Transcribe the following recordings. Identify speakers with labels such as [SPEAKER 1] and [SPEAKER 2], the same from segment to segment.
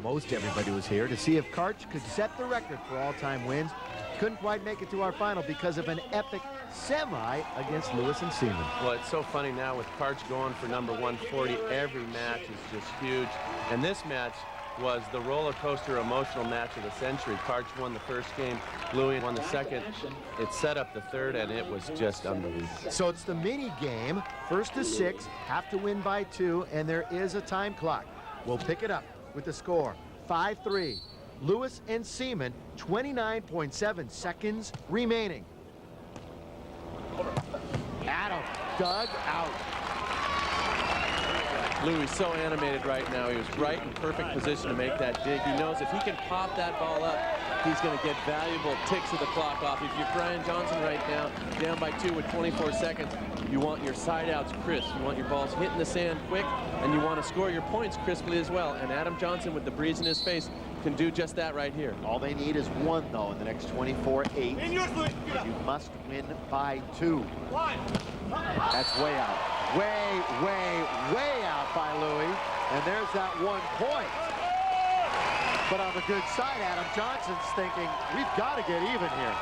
[SPEAKER 1] most everybody was here to see if Karch could set the record for all-time wins. Couldn't quite make it to our final because of an epic semi against Lewis and Ceman.
[SPEAKER 2] Well, it's so funny now with Karch going for number 140. Every match is just huge. And this match was the roller coaster emotional match of the century. Karch won the first game, Louis won the second. It set up the third, and it was just unbelievable.
[SPEAKER 1] So it's the mini game, first to 6, have to win by 2, and there is a time clock. We'll pick it up with the score, 5-3. Lewis and Ceman, 29.7 seconds remaining. Adam dug out.
[SPEAKER 2] Louis so animated right now. He was right in perfect position to make that dig. He knows if he can pop that ball up, he's going to get valuable ticks of the clock off. If you're Brian Johnson right now, down by 2 with 24 seconds, you want your side outs crisp. You want your balls hitting the sand quick, and you want to score your points crisply as well. And Adam Johnson, with the breeze in his face, can do just that right here.
[SPEAKER 1] All they need is 1, though, in the next 24-8. You must win by 2. That's way out. Way out by Louis. And there's that 1 point. But on the good side, Adam Johnson's thinking, we've got to get even here.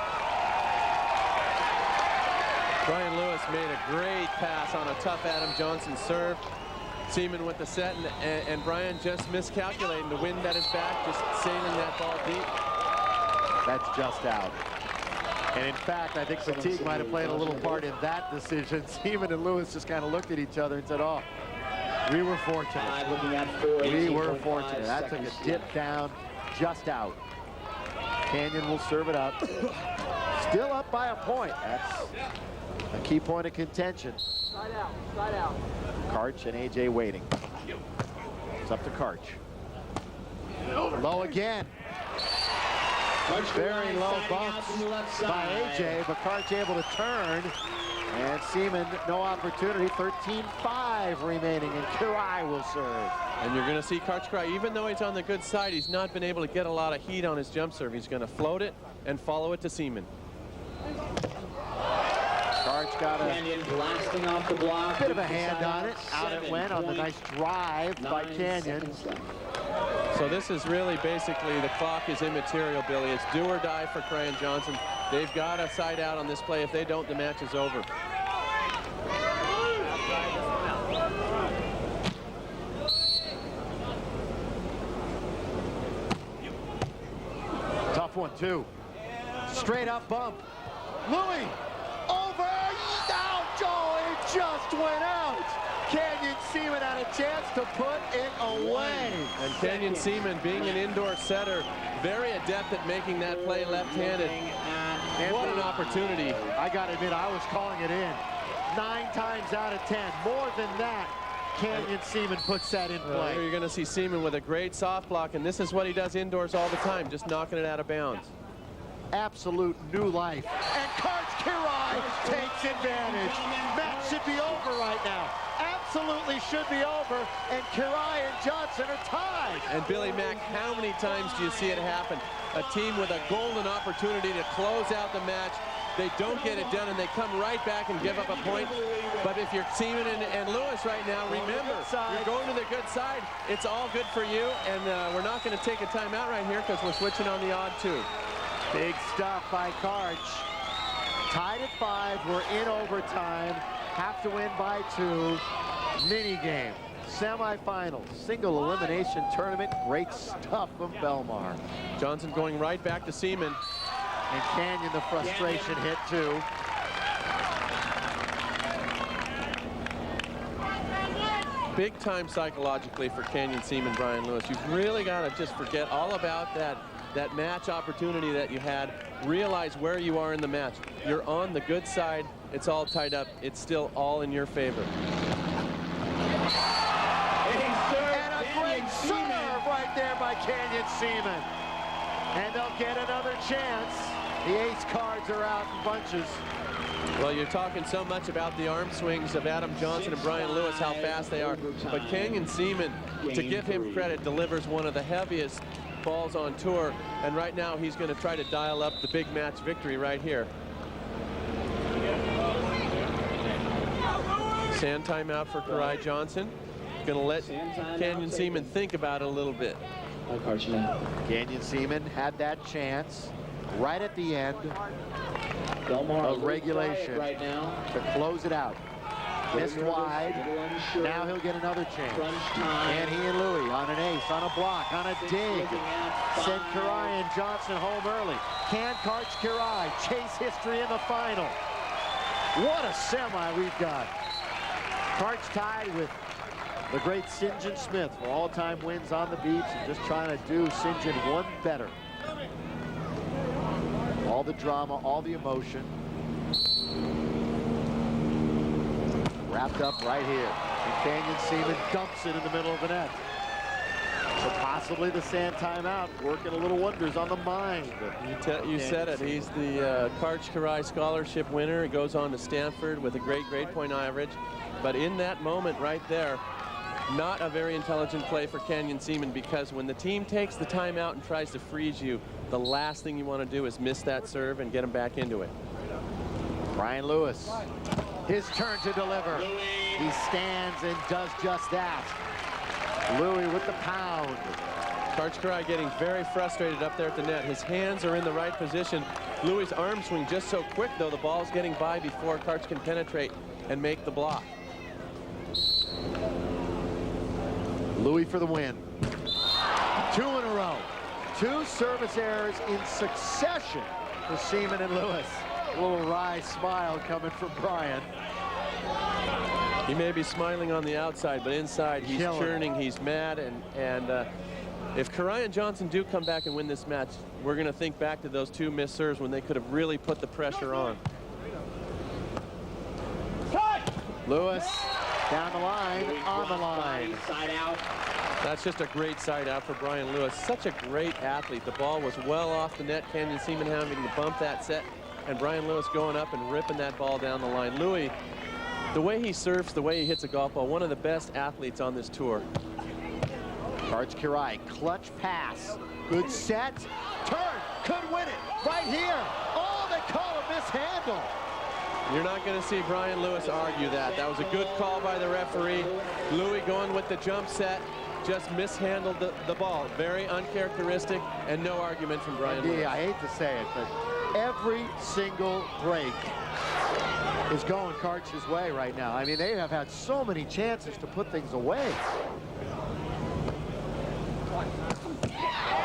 [SPEAKER 2] Brian Lewis made a great pass on a tough Adam Johnson serve. Ceman with the set, and Brian just miscalculating. The wind at his back, just sailing that ball deep.
[SPEAKER 1] That's just out. And in fact, I think fatigue might have played a little part in that decision. Ceman and Lewis just kind of looked at each other and said, oh, we were fortunate. We were fortunate. That took a dip down, just out. Canyon will serve it up. Still up by a point. That's a key point of contention.
[SPEAKER 3] Side out, side out.
[SPEAKER 1] Karch and AJ waiting. It's up to Karch. Low again. Very low bumps by AJ, but Karch able to turn. And Ceman, no opportunity. 13-5 remaining, and Kirai will serve.
[SPEAKER 2] And you're going to see Karch Kirai, even though he's on the good side, he's not been able to get a lot of heat on his jump serve. He's going to float it and follow it to Ceman.
[SPEAKER 1] Karch got a bit of a hand on it. Out it went on the nice drive by Canyon.
[SPEAKER 2] So this is really basically the clock is immaterial, Billy. It's do or die for Brian Johnson. They've got a side out on this play. If they don't, the match is over.
[SPEAKER 1] Tough one, too. Straight up bump. Louis, over, down, Joe, it just went out. Canyon Ceman had a chance to put it away.
[SPEAKER 2] And Canyon Ceman, being an indoor setter, very adept at making that play left-handed. What an opportunity.
[SPEAKER 1] I got to admit, I was calling it in. 9 times out of 10. More than that, Canyon Ceman puts that in play.
[SPEAKER 2] You're going to see Ceman with a great soft block, and this is what he does indoors all the time, just knocking it out of bounds.
[SPEAKER 1] Absolute new life. And Karch Kirai takes advantage. Match should be over right now. Absolutely should be over, and Kirai and Johnson are tied.
[SPEAKER 2] And Billy Mack, how many times do you see it happen? A team with a golden opportunity to close out the match. They don't get it done, and they come right back and give up a point. But if you're Ceman and Lewis right now, remember, you're going to the good side. It's all good for you, and we're not going to take a timeout right here because we're switching on the odd 2.
[SPEAKER 1] Big stuff by Karch. Tied at 5. We're in overtime. Have to win by 2. Mini game. Semifinals. Single elimination tournament. Great stuff from Belmar.
[SPEAKER 2] Johnson going right back to Ceman.
[SPEAKER 1] And Canyon, the frustration hit too.
[SPEAKER 2] Big time psychologically for Canyon Ceman, Brian Lewis. You've really got to just forget all about that match opportunity that you had. Realize where you are in the match. You're on the good side. It's all tied up. It's still all in your favor.
[SPEAKER 1] And a great serve right there by Canyon Ceman. And they'll get another chance. The ace cards are out in bunches.
[SPEAKER 2] Well, you're talking so much about the arm swings of Adam Johnson and Brian Lewis, how fast they are. But Canyon Ceman, to give him credit, delivers one of the heaviest balls on tour. And right now, he's going to try to dial up the big match victory right here. Sand timeout for Kirai Johnson. going to let Canyon Ceman think about it a little bit.
[SPEAKER 1] Canyon Ceman had that chance right at the end
[SPEAKER 3] Belmar
[SPEAKER 1] of regulation
[SPEAKER 3] right now
[SPEAKER 1] to close it out. Missed wide. Now he'll get another chance. And he and Louis on an ace, on a block, on a dig. Sent Kirai and Johnson home early. Can Karch Kirai chase history in the final? What a semi we've got. Karch tied with the great St. John Smith for all-time wins on the beach, and just trying to do St. John one better. All the drama, all the emotion. Wrapped up right here. And Canyon Ceman dumps it in the middle of the net. So possibly the sand timeout working a little wonders on the mind.
[SPEAKER 2] You said it. He's the Karch Kirai scholarship winner. He goes on to Stanford with a great grade point average. But in that moment right there, not a very intelligent play for Canyon Ceman, because when the team takes the timeout and tries to freeze you, the last thing you want to do is miss that serve and get him back into it.
[SPEAKER 1] Brian Lewis, his turn to deliver. He stands and does just that. Louis with the pound.
[SPEAKER 2] Karch Kirai getting very frustrated up there at the net. His hands are in the right position. Louis' arm swing just so quick, though. The ball's getting by before Karch can penetrate and make the block.
[SPEAKER 1] Louis for the win. 2 in a row. 2 service errors in succession for Ceman and Lewis. A little wry smile coming from Brian.
[SPEAKER 2] He may be smiling on the outside, but inside he's churning, he's mad, and if Kirai and Johnson do come back and win this match, we're going to think back to those 2 missed serves when they could have really put the pressure on.
[SPEAKER 1] Lewis down the line, on the line.
[SPEAKER 3] Side out.
[SPEAKER 2] That's just a great side out for Brian Lewis. Such a great athlete. The ball was well off the net. Canyon Ceman having to bump that set, and Brian Lewis going up and ripping that ball down the line. Louis, the way he surfs, the way he hits a golf ball, one of the best athletes on this tour.
[SPEAKER 1] Karch Kirai, clutch pass. Good set. Turn. Could win it. Right here. Oh, they call a mishandle.
[SPEAKER 2] You're not going to see Brian Lewis argue that. That was a good call by the referee. Louis going with the jump set. Just mishandled the ball. Very uncharacteristic, and no argument from Brian Lewis.
[SPEAKER 1] I hate to say it, but every single break is going Karch's way right now. I mean, they have had so many chances to put things away.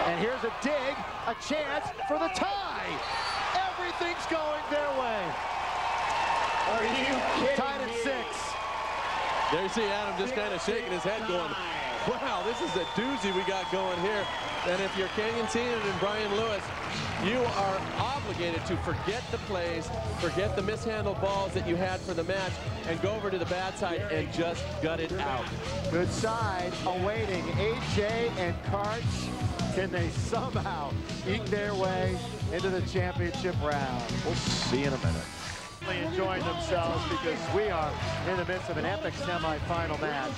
[SPEAKER 1] And here's a dig, a chance for the tie. Everything's going their way.
[SPEAKER 3] Are you kidding
[SPEAKER 1] Tied at
[SPEAKER 3] me?
[SPEAKER 1] 6.
[SPEAKER 2] There you see Adam just kind of shaking his head going, wow, this is a doozy we got going here. And if you're Canyon Ceman and Brian Lewis, you are obligated to forget the plays, forget the mishandled balls that you had for the match, and go over to the bad side and just gut it out.
[SPEAKER 1] Good side awaiting AJ and Karch. Can they somehow eke their way into the championship round? We'll see in a minute. Enjoying themselves because we are in the midst of an epic semifinal match.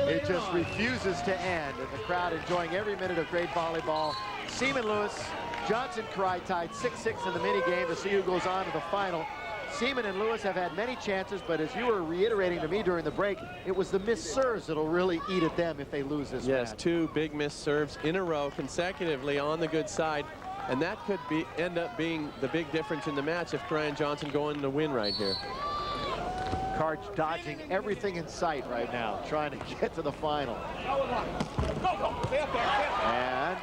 [SPEAKER 1] It just refuses to end, and the crowd enjoying every minute of great volleyball. Ceman Lewis, Johnson Kirai tied 6-6 in the mini game to see who goes on to the final. Ceman and Lewis have had many chances, but as you were reiterating to me during the break, it was the missed serves that'll really eat at them if they lose this match.
[SPEAKER 2] Yes, 2 big missed serves in a row consecutively on the good side. And that could end up being the big difference in the match if Kirai and Johnson go in to win right here.
[SPEAKER 1] Karch dodging everything in sight right now, trying to get to the final. And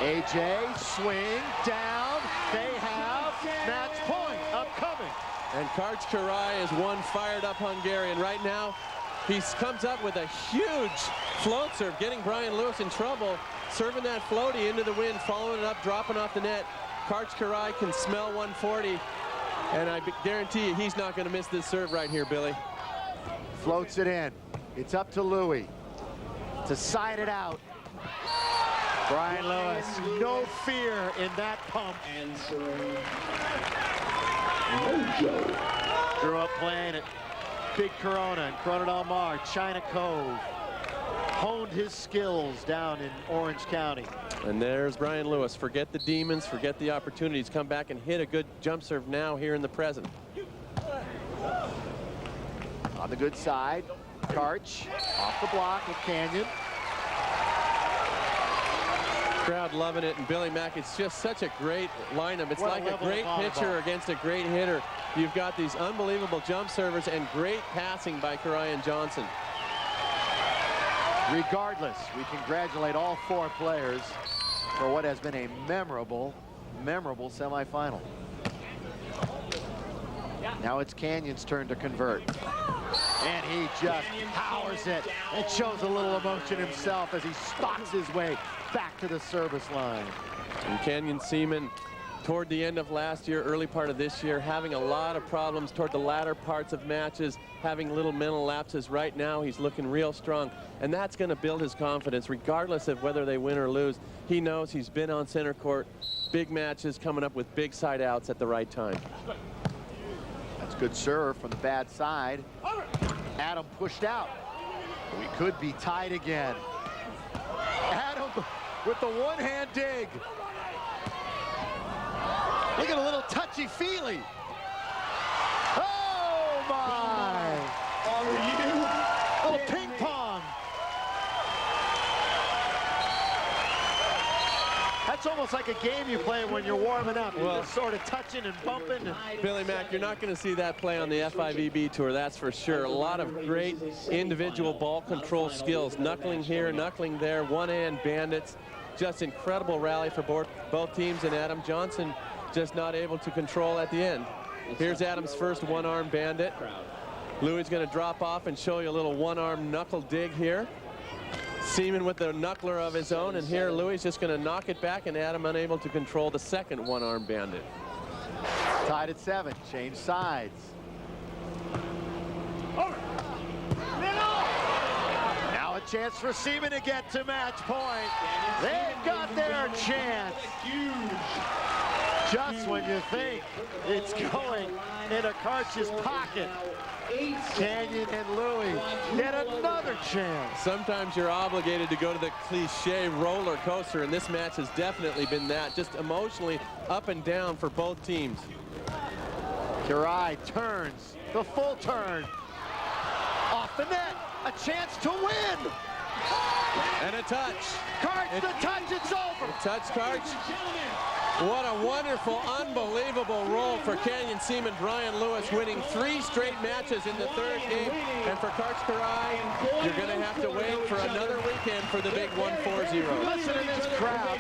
[SPEAKER 1] AJ swing down. They have match point upcoming.
[SPEAKER 2] And Karch Kirai is one fired up Hungarian. Right now, he comes up with a huge float serve, getting Brian Lewis in trouble. Serving that floaty into the wind, following it up, dropping off the net. Karch Kirai can smell 140, and I guarantee you he's not going to miss this serve right here, Billy.
[SPEAKER 1] Floats it in. It's up to Louis to side it out. Brian Lewis, no fear in that pump. Grew up playing at Big Corona and Corona Del Mar, China Cove. Honed his skills down in Orange County.
[SPEAKER 2] And there's Brian Lewis. Forget the demons, forget the opportunities. Come back and hit a good jump serve now here in the present.
[SPEAKER 1] On the good side, Karch off the block with Canyon.
[SPEAKER 2] Crowd loving it, and Billy Mack, it's just such a great lineup. It's like a great pitcher against a great hitter. You've got these unbelievable jump servers and great passing by Karayan Johnson.
[SPEAKER 1] Regardless, we congratulate all 4 players for what has been a memorable semifinal. Now it's Canyon's turn to convert. And he just powers it and shows a little emotion himself as he stalks his way back to the service line.
[SPEAKER 2] And Canyon Ceman, toward the end of last year, early part of this year, having a lot of problems toward the latter parts of matches, having little mental lapses. Right now, he's looking real strong, and that's going to build his confidence, regardless of whether they win or lose. He knows he's been on center court, big matches, coming up with big side outs at the right time.
[SPEAKER 1] That's good serve from the bad side. Adam pushed out. We could be tied again. Adam with the one-hand dig. Look at a little touchy-feely. Oh, my. A little ping pong. That's almost like a game you play when you're warming up. You're just sort of touching and bumping.
[SPEAKER 2] Billy Mack, you're not going to see that play on the FIVB tour, that's for sure. A lot of great individual ball control skills. Knuckling here, knuckling there, one-hand bandits. Just incredible rally for both teams, and Adam Johnson just not able to control at the end. Here's Adam's first one-arm bandit. Louis going to drop off and show you a little one-arm knuckle dig here. Ceman with the knuckler of his own, and here Louis just going to knock it back, and Adam unable to control the second one-arm bandit.
[SPEAKER 1] Tied at 7, change sides. Now a chance for Ceman to get to match point. They've got their chance. Just when you think it's going into Karch's pocket, Canyon and Louis get another chance.
[SPEAKER 2] Sometimes you're obligated to go to the cliche roller coaster, and this match has definitely been that. Just emotionally up and down for both teams.
[SPEAKER 1] Kirai turns, the full turn. Off the net, a chance to win.
[SPEAKER 2] And a touch.
[SPEAKER 1] Karch, the touch, it's over.
[SPEAKER 2] Touch, Karch. What a wonderful, unbelievable role for Canyon Ceman. Brian Lewis winning 3 straight matches in the 3rd game. And for Karch Karai, you're going to have to wait for another weekend for the big 1-4-0.
[SPEAKER 1] Listen to this crowd.